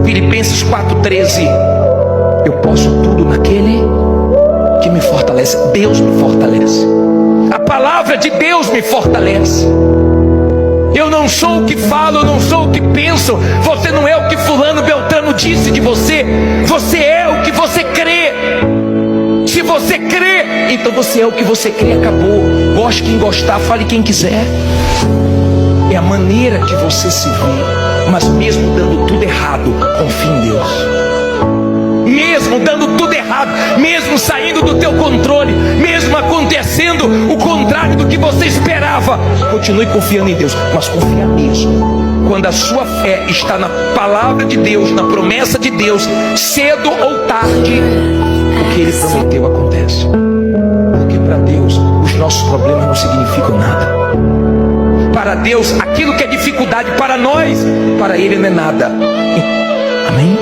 Filipenses 4,13. Eu posso tudo naquele que me fortalece. Deus me fortalece. A palavra de Deus me fortalece. Eu não sou o que falo, eu não sou o que penso. Você não é o que fulano Beltrano disse de você. Você é o que você crê. Se você crê, então você é o que você crê, acabou. Goste quem gostar, fale quem quiser. É a maneira de você se ver. Mas mesmo dando tudo errado, confie em Deus. Mesmo dando tudo errado, mesmo saindo do teu controle, mesmo acontecendo o contrário do que você esperava, continue confiando em Deus, mas confia mesmo. Quando a sua fé está na palavra de Deus, na promessa de Deus, cedo ou tarde, o que Ele prometeu acontece. Porque para Deus, os nossos problemas não significam nada. Para Deus, aquilo que é dificuldade para nós, para Ele não é nada. Amém?